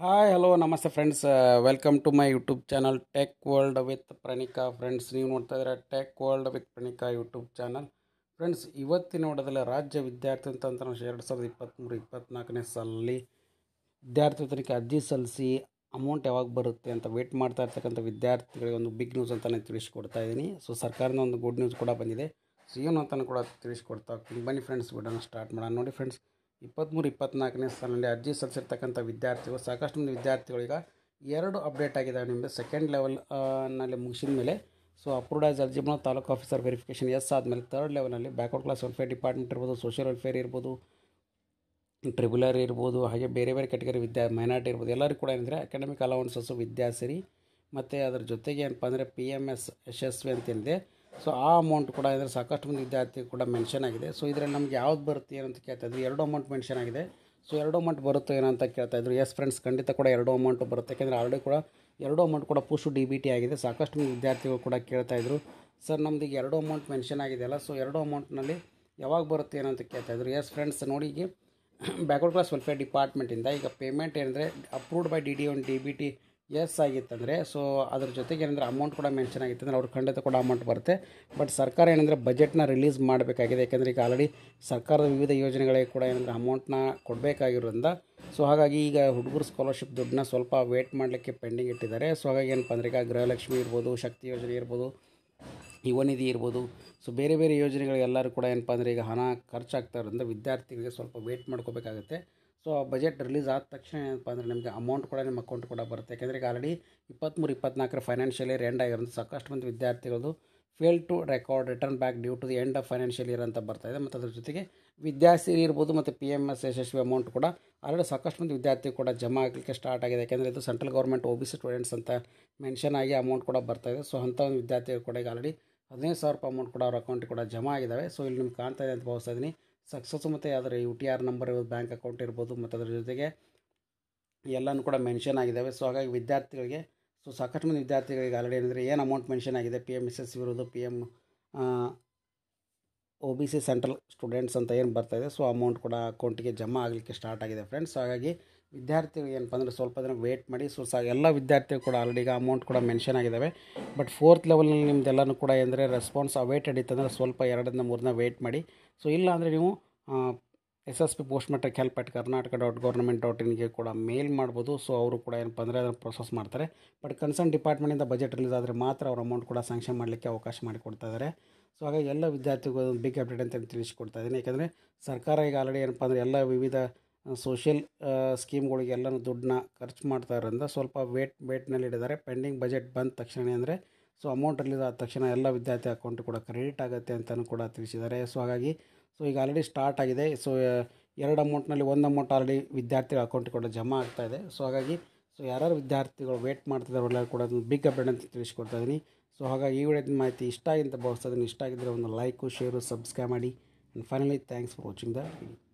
Hi hello ನಮಸ್ತೆ friends, welcome to my YouTube channel Tech World with Pranika. Friends, ನೀವು ನೋಡ್ತಾ ಇದ್ದೀರಾ Tech World with Pranika YouTube channel. Friends, ಇವತ್ತಿನ ನೋಡೋದಲ್ಲ ರಾಜ್ಯ ವಿದ್ಯಾರ್ಥಿ ತಂತ್ರಾಂಶ 2023-24ನೇ ಸಾಲಲ್ಲಿ ವಿದ್ಯಾರ್ಥಿ ವೇತನಕ್ಕೆ ಅರ್ಜಿ ಸಲ್ಲಿಸಿ ಅಮೌಂಟ್ ಯಾವಾಗ ಬರುತ್ತೆ ಅಂತ ವೇಟ್ ಮಾಡ್ತಾ ಇರ್ತಕ್ಕಂಥ ವಿದ್ಯಾರ್ಥಿಗಳಿಗೆ ಒಂದು ಬಿಗ್ ನ್ಯೂಸ್ ಅಂತಲೇ ತಿಳಿಸ್ಕೊಡ್ತಾ ಇದ್ದೀನಿ. ಸೊ ಸರ್ಕಾರದ ಒಂದು ಗುಡ್ ನ್ಯೂಸ್ ಕೂಡ ಬಂದಿದೆ. ಸೊ ಏನು ಅಂತಲೂ ಕೂಡ ತಿಳಿಸ್ಕೊಡ್ತಾ ಹೋಗ್ತೀನಿ. ಬನ್ನಿ ಫ್ರೆಂಡ್ಸ್, ವಿಡಿಯೋನ ಸ್ಟಾರ್ಟ್ ಮಾಡೋಣ. ನೋಡಿ ಫ್ರೆಂಡ್ಸ್, 23-24ನೇ ಸಾಲಿನಲ್ಲಿ ಅರ್ಜಿ ಸಲ್ಲಿಸಿರ್ತಕ್ಕಂಥ ವಿದ್ಯಾರ್ಥಿಗಳು ಸಾಕಷ್ಟು ಮಂದಿ ವಿದ್ಯಾರ್ಥಿಗಳೀಗ ಎರಡು ಅಪ್ಡೇಟ್ ಆಗಿದ್ದಾವೆ. ನಿಮ್ಮದು ಸೆಕೆಂಡ್ ಲೆವೆಲ್ ನಲ್ಲಿ ಮುಗಿಸಿದ ಮೇಲೆ approved as eligible taluk officer verification ಆದಮೇಲೆ ಥರ್ಡ್ ಲೆವೆಲ್ನಲ್ಲಿ ಬ್ಯಾಕ್ವರ್ಡ್ ಕ್ಲಾಸ್ ವೆಲ್ಫೇರ್ ಡಿಪಾರ್ಟ್ಮೆಂಟ್ ಇರ್ಬೋದು, ಸೋಷಿಯಲ್ ವೆಲ್ಫೇರ್ ಇರ್ಬೋದು, ಟ್ರಿಬ್ಯುಲರ್ ಇರ್ಬೋದು, ಹಾಗೆ ಬೇರೆ ಬೇರೆ ಕ್ಯಾಟಗರಿ ಮೈನಾರಿಟಿ ಇರ್ಬೋದು, ಎಲ್ಲರಿಗೂ ಕೂಡ ಏನಂದರೆ ಅಕಾಡೆಮಿಕ್ ಅಲೌನ್ಸಸ್ಸು ವಿದ್ಯಾಸಿರಿ ಮತ್ತು ಅದರ ಜೊತೆಗೆ ಏನಪ್ಪ ಅಂದರೆ PMS ಯಶಸ್ವಿ ಅಂತೇನಿದೆ. ಆ ಅಮೌಂಟ್ ಕೂಡ ಅಂದರೆ ಸಾಕಷ್ಟು ಮಂದಿ ವಿದ್ಯಾರ್ಥಿ ಕೂಡ ಮೆನ್ಷನ್ ಆಗಿದೆ. ಇದರಲ್ಲಿ ನಮ್ಗೆ ಯಾವ್ದು ಬರುತ್ತೆ ಏನಂತ ಕೇಳ್ತಾಯಿದ್ರು. ಎರಡು ಅಮೌಂಟ್ ಮೆನ್ಷನ್ ಆಗಿದೆ. ಎರಡು ಅಮೌಂಟ್ ಬರುತ್ತೋ ಏನೋ ಅಂತ ಕೇಳ್ತಾಯಿದ್ರು. ಎಸ್ ಫ್ರೆಂಡ್ಸ್, ಖಂಡಿತ ಕೂಡ ಎರಡು ಅಮೌಂಟು ಬರುತ್ತೆ. ಯಾಕೆಂದರೆ ಆಲ್ರೆಡಿ ಕೂಡ ಎರಡು ಅಮೌಂಟ್ ಕೂಡ ಪುಷ್ DBT ಆಗಿದೆ. ಸಾಕಷ್ಟು ಮಂದಿ ವಿದ್ಯಾರ್ಥಿಗಳು ಕೂಡ ಕೇಳ್ತಾಯಿದ್ರು, ಸರ್ ನಮ್ದು ಈಗ ಎರಡು ಅಮೌಂಟ್ ಮೆನ್ಷನ್ ಆಗಿದೆಯಲ್ಲ, ಎರಡು ಅಮೌಂಟ್ನಲ್ಲಿ ಯಾವಾಗ ಬರುತ್ತೆ ಏನೋ ಅಂತ ಕೇಳ್ತಾಯಿದ್ರು. ಎಸ್ ಫ್ರೆಂಡ್ಸ್, ನೋಡಿ ಈಗ ಬ್ಯಾಕ್ವರ್ಡ್ ಕ್ಲಾಸ್ ವೆಲ್ಫೇರ್ ಡಿಪಾರ್ಟ್ಮೆಂಟಿಂದ ಈಗ ಪೇಮೆಂಟ್ ಏನಂದರೆ ಅಪ್ರೂವ್ಡ್ ಬೈ DD1 DBT ಎಸ್ ಆಗಿತ್ತಂದರೆ ಅದ್ರ ಜೊತೆಗೆ ಏನಂದರೆ ಅಮೌಂಟ್ ಕೂಡ ಮೆನ್ಷನ್ ಆಗಿತ್ತು ಅಂದರೆ ಅವ್ರಿಗೆ ಖಂಡಿತ ಕೂಡ ಅಮೌಂಟ್ ಬರುತ್ತೆ. ಬಟ್ ಸರ್ಕಾರ ಏನಂದರೆ ಬಜೆಟ್ನ ರಿಲೀಸ್ ಮಾಡಬೇಕಾಗಿದೆ. ಯಾಕೆಂದರೆ ಈಗ ಆಲ್ರೆಡಿ ಸರ್ಕಾರದ ವಿವಿಧ ಯೋಜನೆಗಳಿಗೆ ಕೂಡ ಏನಂದರೆ ಅಮೌಂಟ್ನ ಕೊಡಬೇಕಾಗಿರೋದ್ರಿಂದ ಹಾಗಾಗಿ ಈಗ ಹುಡುಗರು ಸ್ಕಾಲರ್ಶಿಪ್ ದುಡ್ಡನ್ನ ಸ್ವಲ್ಪ ವೇಟ್ ಮಾಡಲಿಕ್ಕೆ ಪೆಂಡಿಂಗ್ ಇಟ್ಟಿದ್ದಾರೆ. ಹಾಗಾಗಿ ಏನಪ್ಪ ಅಂದರೆ ಈಗ ಗೃಹಲಕ್ಷ್ಮಿ ಇರ್ಬೋದು, ಶಕ್ತಿ ಯೋಜನೆ ಇರ್ಬೋದು, ಯುವ ನಿಧಿ ಇರ್ಬೋದು, ಬೇರೆ ಬೇರೆ ಯೋಜನೆಗಳಿಗೆಲ್ಲರೂ ಕೂಡ ಏನಪ್ಪ ಅಂದರೆ ಈಗ ಹಣ ಖರ್ಚಾಗ್ತಾ ಇರೋದ್ರಿಂದ ವಿದ್ಯಾರ್ಥಿಗಳಿಗೆ ಸ್ವಲ್ಪ ವೇಟ್ ಮಾಡ್ಕೋಬೇಕಾಗುತ್ತೆ. ಬಜೆಟ್ ರಿಲೀಸ್ ಆದ ತಕ್ಷಣ ಏನಪ್ಪ ಅಂದರೆ ನಿಮಗೆ ಅಮೌಂಟ್ ಕೂಡ ನಿಮ್ಮ ಅಕೌಂಟ್ ಕೂಡ ಬರುತ್ತೆ. ಯಾಕೆಂದರೆ ಈಗ ಆಲ್ರೆಡಿ 23-24 ಫೈನಾನ್ಷಿಯಲ್ ಇಯರ್ ಎಂಡ್ ಆಗಿರೋದು ಸಾಕಷ್ಟು ಮಂದಿ ವಿದ್ಯಾರ್ಥಿಗಳದು fail to record return back due to the end of financial year ಅಂತ ಬರ್ತಾಯಿದೆ. ಮತ್ತು ಅದ್ರ ಜೊತೆಗೆ ವಿದ್ಯಾಸಿರಿ ಇರ್ಬೋದು ಮತ್ತು PMS ಯಶಸ್ವಿ ಅಮೌಂಟ್ ಕೂಡ ಆಲ್ರೆಡಿ ಸಾಕಷ್ಟು ಮಂದಿ ವಿದ್ಯಾರ್ಥಿ ಕೂಡ ಜಮಾ ಆಗಲಿಕ್ಕೆ ಸ್ಟಾರ್ಟ್ ಆಗಿದೆ. ಯಾಕೆಂದರೆ ಇದು ಸೆಂಟ್ರಲ್ ಗೌರ್ಮೆಂಟ್ OBC ಸ್ಟೂಡೆಂಟ್ಸ್ ಅಂತ ಮೆನ್ಷನ್ ಆಗಿ ಅಮೌಂಟ್ ಕೂಡ ಬರ್ತಾಯಿದೆ. ಅಂಥ ಒಂದು ವಿದ್ಯಾರ್ಥಿಗಳು ಕೂಡ ಈಗ ಆಲ್ರೆಡಿ 15,000 ರೂಪಾಯಿ ಅಮೌಂಟ್ ಕೂಡ ಅವ್ರ ಅಕೌಂಟಿಗೆ ಕೂಡ ಜಮಾ ಆಗಿದ್ದಾವೆ. ಇಲ್ಲಿ ನಿಮ್ಗೆ ಕಾಣ್ತಾ ಇದೆ ಅಂತ ಭಾವಿಸ್ತಾ ಇದ್ದೀನಿ. ಸಕ್ಸಸ್ ಮತ್ತು ಅದರ UTR ನಂಬರ್ ಇರ್ಬೋದು, ಬ್ಯಾಂಕ್ ಅಕೌಂಟ್ ಇರ್ಬೋದು, ಮತ್ತು ಅದರ ಜೊತೆಗೆ ಎಲ್ಲನೂ ಕೂಡ ಮೆನ್ಷನ್ ಆಗಿದ್ದಾವೆ. ಹಾಗಾಗಿ ವಿದ್ಯಾರ್ಥಿಗಳಿಗೆ ಸಾಕಷ್ಟು ಮಂದಿ ವಿದ್ಯಾರ್ಥಿಗಳಿಗೆ ಆಲ್ರೆಡಿ ಏನಂದರೆ ಏನು ಅಮೌಂಟ್ ಮೆನ್ಷನ್ ಆಗಿದೆ, PMSS ಇರೋದು OBC ಸೆಂಟ್ರಲ್ ಸ್ಟೂಡೆಂಟ್ಸ್ ಅಂತ ಏನು ಬರ್ತಾಯಿದೆ, ಅಮೌಂಟ್ ಕೂಡ ಅಕೌಂಟಿಗೆ ಜಮಾ ಆಗಲಿಕ್ಕೆ ಸ್ಟಾರ್ಟ್ ಆಗಿದೆ ಫ್ರೆಂಡ್ಸ್. ಹಾಗಾಗಿ ವಿದ್ಯಾರ್ಥಿಗಳು ಏನಪ್ಪ ಅಂದರೆ ಸ್ವಲ್ಪ ದಿನ ವೇಟ್ ಮಾಡಿ. ಎಲ್ಲ ವಿದ್ಯಾರ್ಥಿಗಳು ಕೂಡ ಆಲ್ರೆಡಿ ಈಗ ಅಮೌಂಟ್ ಕೂಡ ಮೆನ್ಷನ್ ಆಗಿದ್ದಾವೆ. ಬಟ್ ಫೋರ್ತ್ ಲೆವೆಲ್ನಲ್ಲಿ ನಿಮ್ದೆಲ್ಲನೂ ಕೂಡ ಅಂದರೆ ರೆಸ್ಪಾನ್ಸ್ ಅವೇಟೆಡ್ ಇತ್ತಂದರೆ ಸ್ವಲ್ಪ 2-3 ದಿನ ವೇಟ್ ಮಾಡಿ. ಇಲ್ಲ ಅಂದರೆ ನೀವು SSP post matric help at karnataka.government.in ಕೂಡ ಮೇಲ್ ಮಾಡ್ಬೋದು. ಅವರು ಕೂಡ ಏನಪ್ಪ ಅಂದರೆ ಅದನ್ನು ಪ್ರೊಸೆಸ್ ಮಾಡ್ತಾರೆ. ಬಟ್ ಕನ್ಸರ್ನ್ ಡಿಪಾರ್ಟ್ಮೆಂಟಿಂದ ಬಜೆಟ್ ರಿಲೀಸ್ ಆದರೆ ಮಾತ್ರ ಅವ್ರ ಅಮೌಂಟ್ ಕೂಡ ಸ್ಯಾಂಕ್ಷನ್ ಮಾಡಲಿಕ್ಕೆ ಅವಕಾಶ ಮಾಡಿಕೊಡ್ತಾ ಇದ್ದಾರೆ. ಹಾಗಾಗಿ ಎಲ್ಲ ವಿದ್ಯಾರ್ಥಿಗಳು ಒಂದು ಬಿಗ್ ಅಪ್ಡೇಟ್ ಅಂತ ತಿಳಿಸ್ಕೊಡ್ತಾ ಇದ್ದೀನಿ. ಯಾಕೆಂದರೆ ಸರ್ಕಾರ ಈಗ ಆಲ್ರೆಡಿ ಏನಪ್ಪ ಅಂದರೆ ಎಲ್ಲ ವಿವಿಧ ಸೋಷಿಯಲ್ ಸ್ಕೀಮ್ಗಳಿಗೆ ಎಲ್ಲನೂ ದುಡ್ಡನ್ನ ಖರ್ಚು ಮಾಡ್ತಾ ಇರೋದ್ರಿಂದ ಸ್ವಲ್ಪ ವೇಟ್ನಲ್ಲಿ ಇಟ್ಟಿದ್ದಾರೆ. ಪೆಂಡಿಂಗ್ ಬಜೆಟ್ ಬಂದ ತಕ್ಷಣ ಅಂದರೆ ಅಮೌಂಟ್ ರಿಲೀಸ್ ಆದ ತಕ್ಷಣ ಎಲ್ಲ ವಿದ್ಯಾರ್ಥಿ ಅಕೌಂಟ್ ಕೂಡ ಕ್ರೆಡಿಟ್ ಆಗುತ್ತೆ ಅಂತಲೂ ಕೂಡ ತಿಳಿಸಿದ್ದಾರೆ. ಹಾಗಾಗಿ ಈಗ ಆಲ್ರೆಡಿ ಸ್ಟಾರ್ಟ್ ಆಗಿದೆ. ಎರಡು ಅಮೌಂಟ್ನಲ್ಲಿ ಒಂದು ಅಮೌಂಟ್ ಆಲ್ರೆಡಿ ವಿದ್ಯಾರ್ಥಿಗಳ ಅಕೌಂಟ್ ಕೂಡ ಜಮಾ ಆಗ್ತಾ ಇದೆ. ಹಾಗಾಗಿ ಯಾರ್ಯಾರು ವಿದ್ಯಾರ್ಥಿಗಳು ವೇಟ್ ಮಾಡ್ತಿದ್ದಾರೆ ಅವರೆಲ್ಲರೂ ಕೂಡ ಒಂದು ಬಿಗ್ ಅಪ್ಡೇಟ್ ಅಂತ ತಿಳಿಸ್ಕೊಡ್ತಾ ಇದ್ದೀನಿ. ಹಾಗಾಗಿ ಈ ವಿಡಿಯೋದ ಮಾಹಿತಿ ಇಷ್ಟ ಆಗಿದೆ ಅಂತ ಭಾವಿಸ್ತಾ ಇದ್ದೀನಿ. ಇಷ್ಟ ಆಗಿದ್ದರೆ ಒಂದು ಲೈಕು, ಶೇರು, ಸಬ್ಸ್ಕ್ರೈಬ್ ಮಾಡಿ. And finally thanks for watching the video.